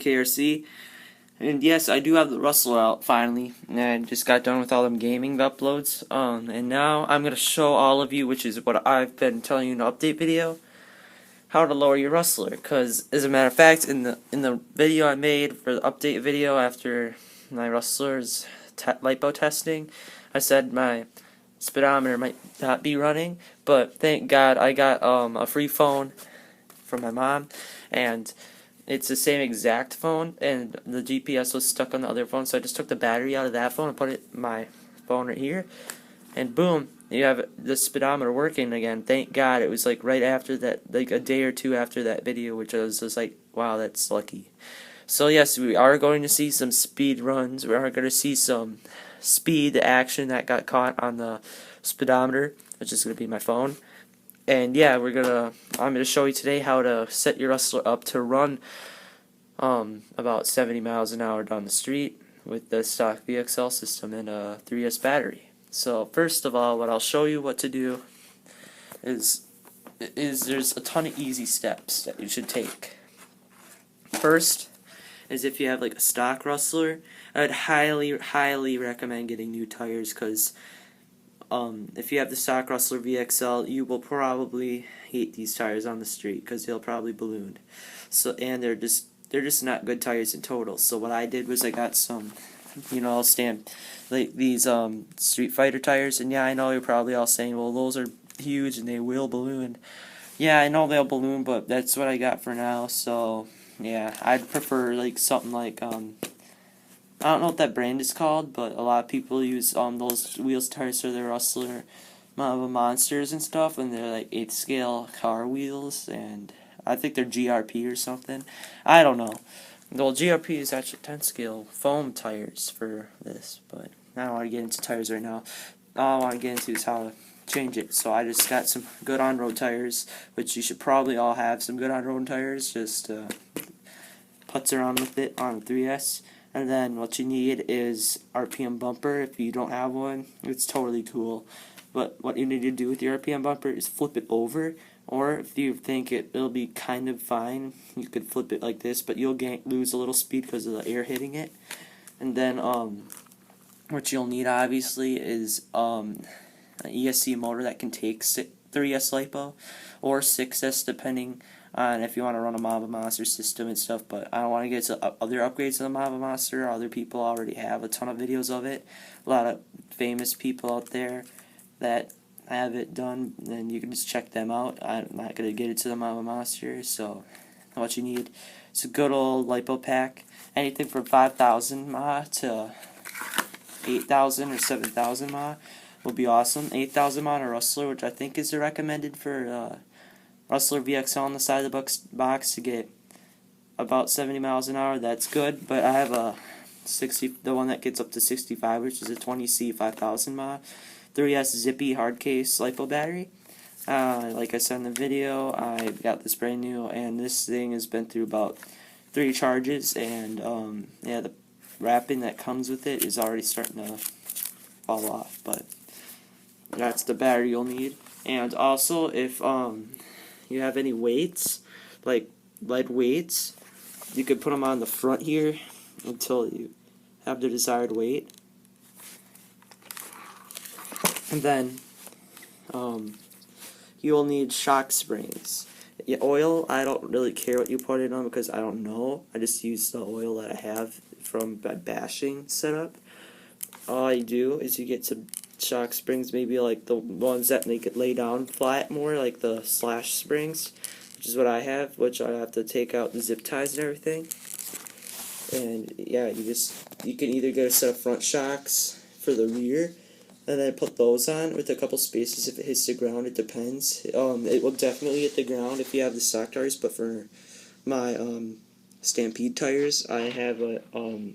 Z.A.K. And yes, I do have the rustler out finally, and I just got done with all them gaming uploads. And now I'm gonna show all of you, which is what I've been telling you in the update video, how to lower your rustler. Because as a matter of fact, in the video I made for the update video after my rustler's lipo testing, I said my speedometer might not be running, but thank God I got a free phone from my mom, and it's the same exact phone, and the GPS was stuck on the other phone, so I just took the battery out of that phone and put it in my phone right here, and boom, you have the speedometer working again. Thank God. It was like right after that, like a day or two after that video, which I was just like, wow, that's lucky. So yes, we are going to see some speed runs. We are going to see some speed action that got caught on the speedometer, which is going to be my phone. And yeah, I'm gonna show you today how to set your rustler up to run about 70 miles an hour down the street with the stock VXL system and a 3S battery. So first of all, what I'll show you what to do is there's a ton of easy steps that you should take. First is if you have like a stock rustler, I would highly recommend getting new tires, because if you have the stock rustler VXL, you will probably hate these tires on the street because they'll probably balloon. So, and they're just not good tires in total. So what I did was I got some, like these Street Fighter tires, and yeah, I know you're probably all saying, well, those are huge and they will balloon. Yeah, I know they'll balloon, but that's what I got for now. So yeah, I'd prefer like something like I don't know what that brand is called, but a lot of people use those wheels tires for their rustler mamba monsters and stuff, and they're like 8th scale car wheels, and I think they're GRP or something. I don't know. Well, GRP is actually 10th scale foam tires for this, but I don't want to get into tires right now. All I want to get into is how to change it. So I just got some good on-road tires, which you should probably all have some good on-road tires. Just putz around with it on the 3S. And then what you need is RPM bumper. If you don't have one, it's totally cool. But what you need to do with your RPM bumper is flip it over, or if you think it'll be kind of fine, you could flip it like this, but you'll lose a little speed because of the air hitting it. And then what you'll need obviously is an ESC motor that can take 3S LiPo or 6S, depending on if you want to run a Mamba Monster system and stuff. But I don't want to get to other upgrades to the Mamba Monster. Other people already have a ton of videos of it. A lot of famous people out there that have it done, then you can just check them out. I'm not going to get into the Mamba Monster. So what you need is a good old LiPo pack. Anything from 5,000 mAh to 8,000 or 7,000 mAh will be awesome. 8,000 mAh on a rustler, which I think is recommended for rustler VXL on the side of the box to get about 70 miles an hour. That's good, but I have the one that gets up to 65, which is a 20C 5,000 mAh 3S zippy hard case LiPo battery. Like I said in the video, I got this brand new, and this thing has been through about 3 charges, and yeah, the wrapping that comes with it is already starting to fall off, but that's the battery you'll need. And also, if you have any weights, like lead weights, you could put them on the front here until you have the desired weight. And then you'll need shock springs. Yeah, oil, I don't really care what you put it on because I don't know. I just use the oil that I have from my bashing setup. All you do is you get some shock springs, maybe like the ones that make it lay down flat more, like the slash springs, which is what I have, which I have to take out the zip ties and everything. And yeah, you can either get a set of front shocks for the rear, and then put those on with a couple spaces if it hits the ground. It depends. It will definitely hit the ground if you have the stock tires, but for my Stampede tires, I have it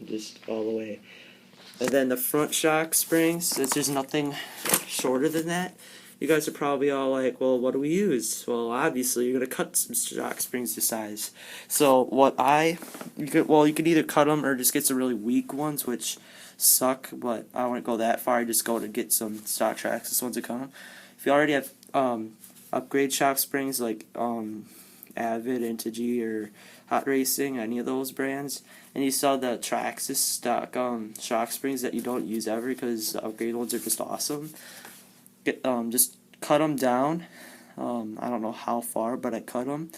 just all the way. And then the front shock springs, since there's nothing shorter than that, you guys are probably all like, well, what do we use? Well, obviously, you're going to cut some shock springs to size. So you could either cut them or just get some really weak ones, which suck, but I don't want to go that far. I just go to get some stock Traxxas ones that come. If you already have upgrade shock springs, like Avid, Intigi, or Hot Racing, any of those brands, and you saw the Traxxas stock shock springs that you don't use ever because the upgrade ones are just awesome. Just cut them down. I don't know how far, but I cut them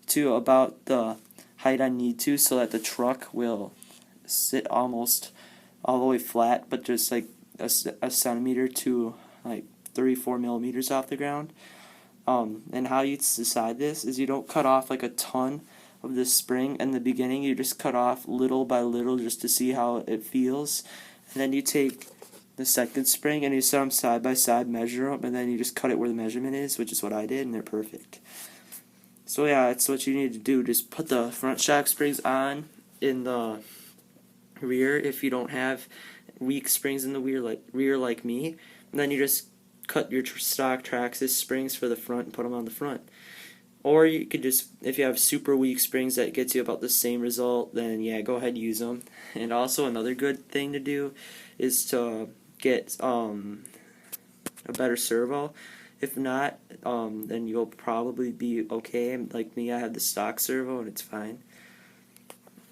to about the height I need to, so that the truck will sit almost all the way flat, but just like a centimeter to like 3-4 millimeters off the ground. And how you decide this is you don't cut off like a ton of this spring in the beginning. You just cut off little by little just to see how it feels, and then you take the second spring and you set them side by side, measure them, and then you just cut it where the measurement is, which is what I did, and they're perfect. So yeah, that's what you need to do. Just put the front shock springs on in the rear if you don't have weak springs in the rear like me, and then you just cut your stock Traxxas springs for the front and put them on the front. Or you could just, if you have super weak springs that gets you about the same result, then yeah, go ahead and use them. And also another good thing to do is to get a better servo. If not, then you'll probably be okay. Like me, I have the stock servo and it's fine.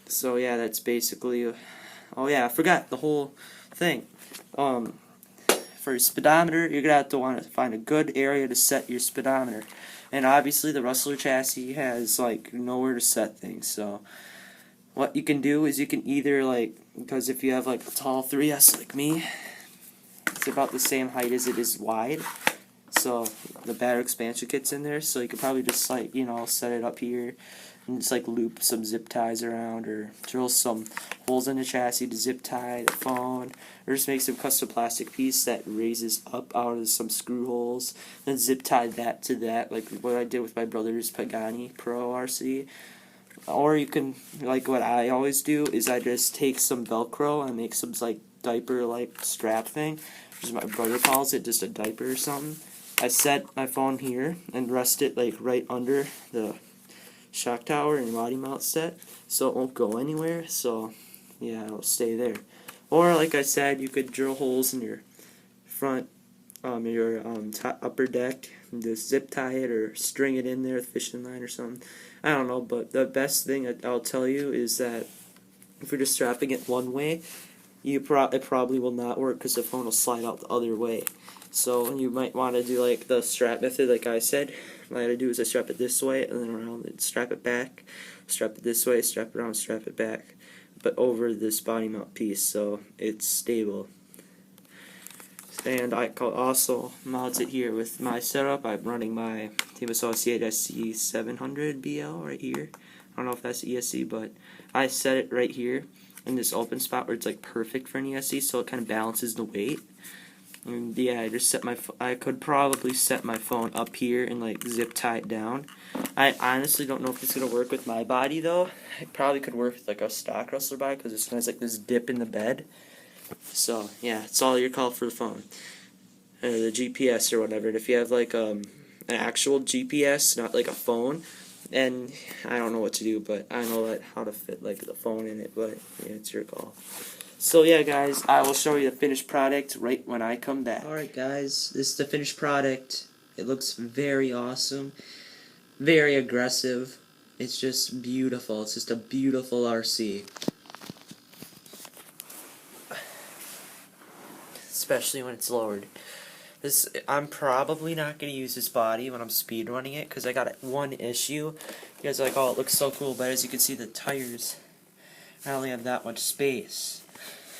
So yeah, that's basically. Oh yeah, I forgot the whole thing. For your speedometer, you're gonna have to want to find a good area to set your speedometer. And obviously, the Rustler chassis has like nowhere to set things. So what you can do is you can either because if you have like a tall 3S like me, it's about the same height as it is wide. So the battery expansion kit's in there. So you could probably just set it up here and just loop some zip ties around, or drill some holes in the chassis to zip tie the phone, or just make some custom plastic piece that raises up out of some screw holes, then zip tie that to that, like what I did with my brother's Pagani Pro RC. Or you can, like what I always do, is I just take some Velcro and make some diaper strap thing, which is my brother calls it, just a diaper or something. I set my phone here and rest it right under the shock tower and body mount set, so it won't go anywhere. So yeah, it'll stay there. Or like I said, you could drill holes in your front, your upper deck, and just zip tie it or string it in there with fishing line or something. I don't know, but the best thing I'll tell you is that if you're just strapping it one way, it probably will not work because the phone will slide out the other way. So you might want to do the strap method, like I said. What I gotta do is I strap it this way and then around, and strap it back, strap it this way, strap it around, strap it back, but over this body mount piece so it's stable. And I could also mount it here with my setup. I'm running my Team Associate SC 700 BL right here. I don't know if that's ESC, but I set it right here in this open spot where it's perfect for an ESC, so it kind of balances the weight. And yeah, I just I could probably set my phone up here and zip tie it down. I honestly don't know if it's gonna work with my body though. It probably could work with a stock Rustler body because it has this dip in the bed. So yeah, it's all your call for the phone, or the GPS or whatever. And if you have an actual GPS, not a phone, and I don't know what to do, but I know how to fit the phone in it. But yeah, it's your call. So yeah, guys, I will show you the finished product right when I come back. Alright guys, this is the finished product. It looks very awesome, very aggressive. It's just beautiful. It's just a beautiful RC. Especially when it's lowered. I'm probably not going to use this body when I'm speed running it because I got one issue. You guys are like, oh, it looks so cool, but as you can see, the tires, I only have that much space.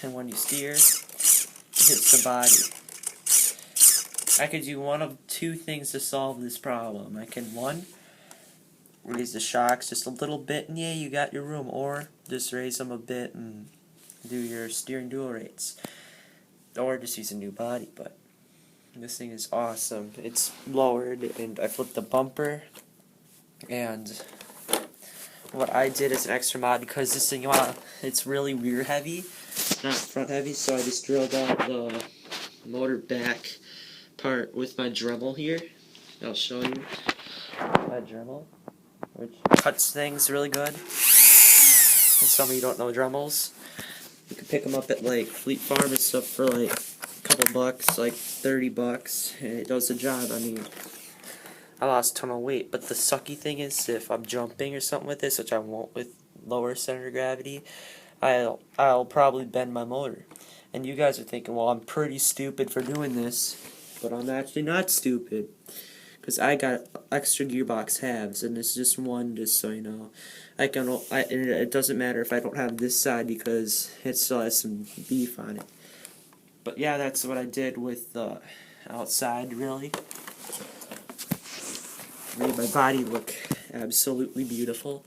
And when you steer, it hits the body. I could do one of two things to solve this problem. I can, one, raise the shocks just a little bit, and yeah, you got your room. Or just raise them a bit and do your steering dual rates. Or just use a new body, but this thing is awesome. It's lowered, and I flipped the bumper, and what I did as an extra mod, because this thing, it's really rear heavy, not front heavy, so I just drilled out the motor back part with my Dremel here. I'll show you my Dremel, which cuts things really good. And some of you don't know Dremels. You can pick them up at Fleet Farm and stuff for a couple bucks, $30, and it does the job. I mean, I lost a ton of weight. But the sucky thing is, if I'm jumping or something with this, which I won't with lower center of gravity, I'll probably bend my motor. And you guys are thinking, well, I'm pretty stupid for doing this, but I'm actually not stupid, because I got extra gearbox halves, and it's just one, just so you know. It doesn't matter if I don't have this side, because it still has some beef on it. But yeah, that's what I did with the outside, really. Made my body look absolutely beautiful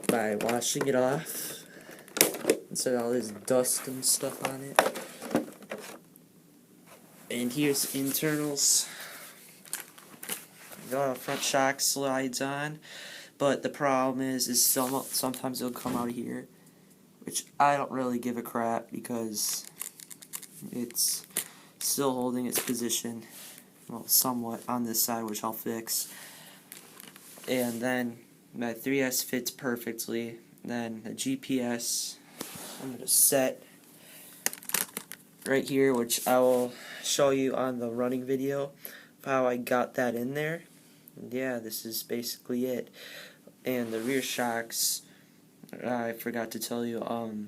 by washing it off instead of all this dust and stuff on it. And here's internals. The front shock slides on, but the problem is sometimes it'll come out of here, which I don't really give a crap because it's still holding its position, well, somewhat on this side, which I'll fix. And then my 3S fits perfectly. Then the GPS I'm going to set right here, which I will show you on the running video of how I got that in there. And yeah, this is basically it. And the rear shocks, I forgot to tell you,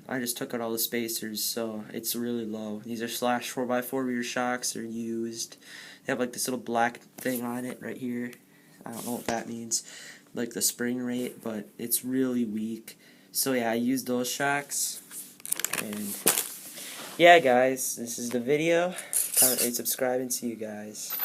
I just took out all the spacers, so it's really low. These are slash 4x4 rear shocks. They're used. They have like this little black thing on it right here. I don't know what that means, like the spring rate, but it's really weak. So yeah, I used those shocks. And yeah, guys, this is the video. Comment, rate, subscribe, and see you guys.